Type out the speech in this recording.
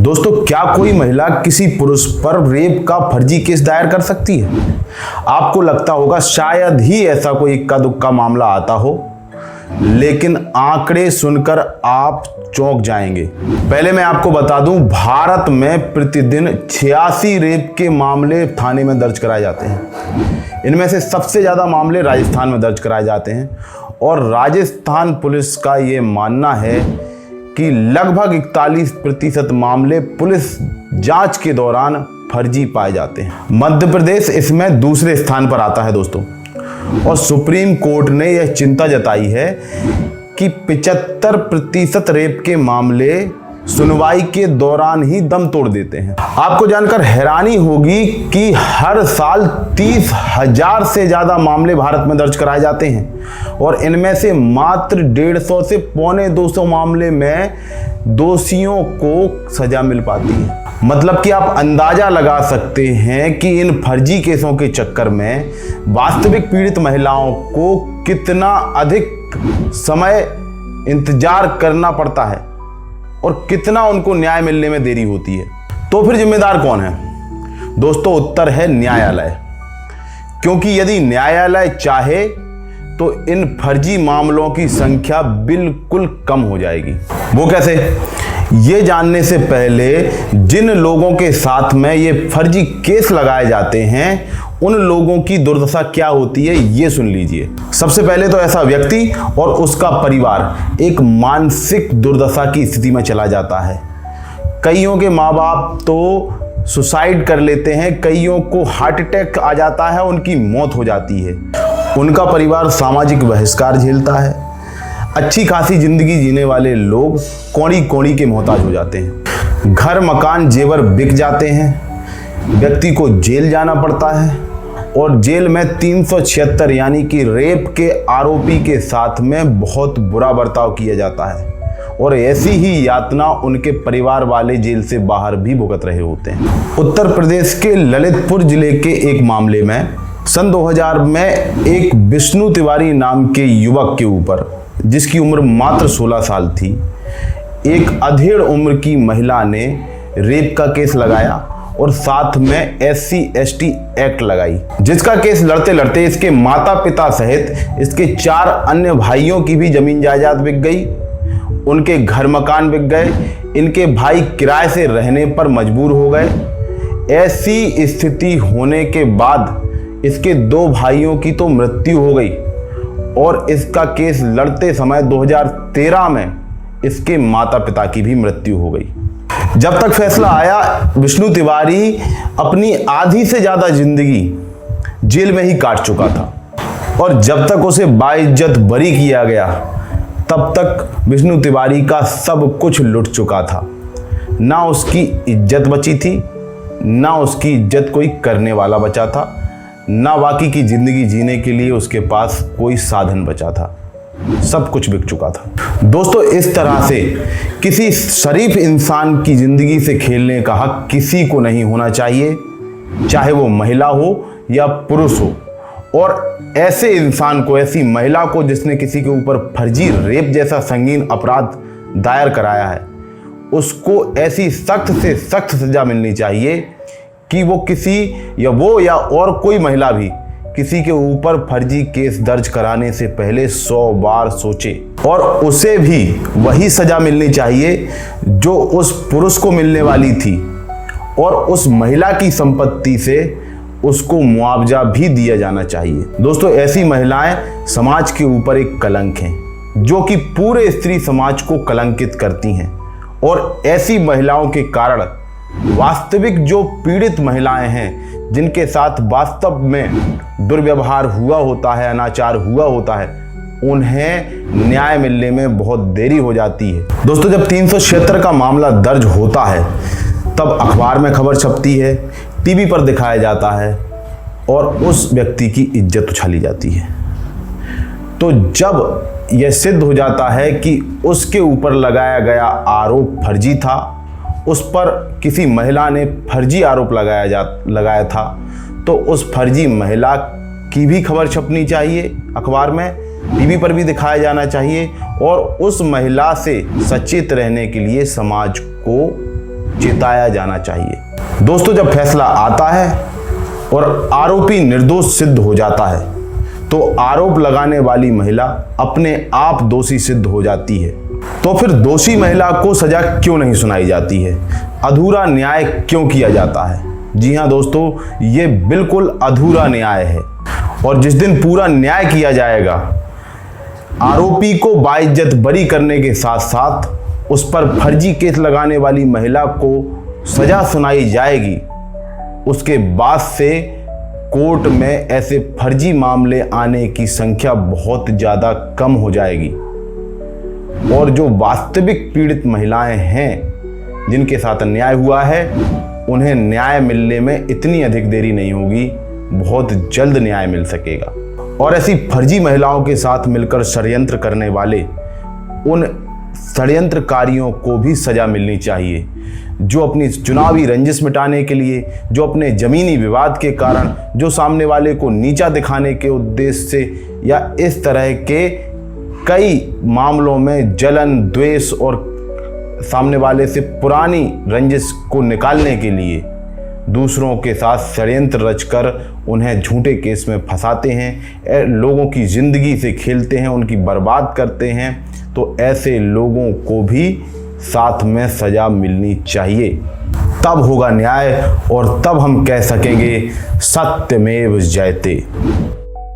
दोस्तों, क्या कोई महिला किसी पुरुष पर रेप का फर्जी केस दायर कर सकती है? आपको लगता होगा शायद ही ऐसा कोई इक्का दुक्का मामला आता हो, लेकिन आंकड़े सुनकर आप चौंक जाएंगे। पहले मैं आपको बता दूं, भारत में प्रतिदिन 86 रेप के मामले थाने में दर्ज कराए जाते हैं। इनमें से सबसे ज्यादा मामले राजस्थान में दर्ज कराए जाते हैं और राजस्थान पुलिस का ये मानना है कि लगभग 41% मामले पुलिस जांच के दौरान फर्जी पाए जाते हैं। मध्य प्रदेश इसमें दूसरे स्थान पर आता है दोस्तों, और सुप्रीम कोर्ट ने यह चिंता जताई है कि 75% रेप के मामले सुनवाई के दौरान ही दम तोड़ देते हैं। आपको जानकर हैरानी होगी कि हर साल 30,000 से ज्यादा मामले भारत में दर्ज कराए जाते हैं और इनमें से मात्र 150 से 250 मामले में दोषियों को सजा मिल पाती है। मतलब कि आप अंदाजा लगा सकते हैं कि इन फर्जी केसों के चक्कर में वास्तविक पीड़ित महिलाओं को कितना अधिक समय इंतजार करना पड़ता है और कितना उनको न्याय मिलने में देरी होती है। तो फिर जिम्मेदार कौन है? दोस्तों, उत्तर है न्यायालय। क्योंकि यदि न्यायालय चाहे तो इन फर्जी मामलों की संख्या बिल्कुल कम हो जाएगी। वो कैसे? ये जानने से पहले जिन लोगों के साथ में ये फर्जी केस लगाए जाते हैं उन लोगों की दुर्दशा क्या होती है, ये सुन लीजिए। सबसे पहले तो ऐसा व्यक्ति और उसका परिवार एक मानसिक दुर्दशा की स्थिति में चला जाता है। कईयों के माँ बाप तो सुसाइड कर लेते हैं, कईयों को हार्ट अटैक आ जाता है, उनकी मौत हो जाती है। उनका परिवार सामाजिक बहिष्कार झेलता है। अच्छी खासी जिंदगी जीने वाले लोग कौड़ी कौड़ी के मोहताज हो जाते हैं। घर मकान जेवर बिक जाते हैं। व्यक्ति को जेल जाना पड़ता है और जेल में 376 यानी कि रेप के आरोपी के साथ में बहुत बुरा बर्ताव किया जाता है और ऐसी ही यातना उनके परिवार वाले जेल से बाहर भी भुगत रहे होते हैं। उत्तर प्रदेश के ललितपुर जिले के एक मामले में सन 2000 में एक विष्णु तिवारी नाम के युवक के ऊपर, जिसकी उम्र मात्र 16 साल थी, एक अधेड़ उम्र की महिला ने रेप का केस लगाया और साथ में SC/ST एक्ट लगाई, जिसका केस लड़ते लड़ते इसके माता पिता सहित इसके 4 अन्य भाइयों की भी जमीन जायदाद बिक गई। उनके घर मकान बिक गए। इनके भाई किराए से रहने पर मजबूर हो गए। ऐसी स्थिति होने के बाद इसके 2 भाइयों की तो मृत्यु हो गई और इसका केस लड़ते समय 2013 में इसके माता पिता की भी मृत्यु हो गई। जब तक फैसला आया, विष्णु तिवारी अपनी आधी से ज्यादा जिंदगी जेल में ही काट चुका था और जब तक उसे बाइज्जत बरी किया गया तब तक विष्णु तिवारी का सब कुछ लुट चुका था। ना उसकी इज्जत बची थी, ना उसकी इज्जत कोई करने वाला बचा था, ना बाकी की जिंदगी जीने के लिए उसके पास कोई साधन बचा था। सब कुछ बिक चुका था। दोस्तों, इस तरह से किसी शरीफ इंसान की जिंदगी से खेलने का हक किसी को नहीं होना चाहिए, चाहे वो महिला हो या पुरुष हो। और ऐसे इंसान को, ऐसी महिला को जिसने किसी के ऊपर फर्जी रेप जैसा संगीन अपराध दायर कराया है, उसको ऐसी सख्त से सख्त सजा मिलनी चाहिए कि वो किसी या और कोई महिला भी किसी के ऊपर फर्जी केस दर्ज कराने से पहले 100 बार सोचे और उसे भी वही सजा मिलनी चाहिए जो उस पुरुष को मिलने वाली थी और उस महिला की संपत्ति से उसको मुआवजा भी दिया जाना चाहिए। दोस्तों, ऐसी महिलाएं समाज के ऊपर एक कलंक हैं जो कि पूरे स्त्री समाज को कलंकित करती हैं और ऐसी महिलाओं के कारण वास्तविक जो पीड़ित महिलाएं हैं, जिनके साथ वास्तव में दुर्व्यवहार हुआ होता है, अनाचार हुआ होता है, उन्हें न्याय मिलने में बहुत देरी हो जाती है। दोस्तों, जब 376 का मामला दर्ज होता है तब अखबार में खबर छपती है, टीवी पर दिखाया जाता है और उस व्यक्ति की इज्जत उछाली जाती है। तो जब यह सिद्ध हो जाता है कि उसके ऊपर लगाया गया आरोप फर्जी था, उस पर किसी महिला ने फर्जी आरोप लगाया था, तो उस फर्जी महिला की भी खबर छपनी चाहिए अखबार में, टीवी पर भी दिखाया जाना चाहिए और उस महिला से सचेत रहने के लिए समाज को चेताया जाना चाहिए। दोस्तों, जब फैसला आता है और आरोपी निर्दोष सिद्ध हो जाता है तो आरोप लगाने वाली महिला अपने आप दोषी सिद्ध हो जाती है। तो फिर दोषी महिला को सजा क्यों नहीं सुनाई जाती है? अधूरा न्याय क्यों किया जाता है? जी हाँ दोस्तों, ये बिल्कुल अधूरा न्याय है। और जिस दिन पूरा न्याय किया जाएगा, आरोपी को बाइज्जत बरी करने के साथ साथ उस पर फर्जी केस लगाने वाली महिला को सजा सुनाई जाएगी, उसके बाद से कोर्ट में ऐसे फर्जी मामले आने की संख्या बहुत ज़्यादा कम हो जाएगी। और जो वास्तविक पीड़ित महिलाएं हैं जिनके साथ अन्याय हुआ है, उन्हें न्याय मिलने में इतनी अधिक देरी नहीं होगी, बहुत जल्द न्याय मिल सकेगा। और ऐसी फर्जी महिलाओं के साथ मिलकर षड्यंत्र करने वाले उन षड्यंत्रकारियों को भी सजा मिलनी चाहिए, जो अपनी चुनावी रंजिश मिटाने के लिए, जो अपने जमीनी विवाद के कारण, जो सामने वाले को नीचा दिखाने के उद्देश्य से या इस तरह के कई मामलों में जलन, द्वेष और सामने वाले से पुरानी रंजिश को निकालने के लिए दूसरों के साथ षड्यंत्र रचकर उन्हें झूठे केस में फंसाते हैं, लोगों की ज़िंदगी से खेलते हैं, उनकी बर्बाद करते हैं। तो ऐसे लोगों को भी साथ में सज़ा मिलनी चाहिए, तब होगा न्याय और तब हम कह सकेंगे सत्यमेव जयते।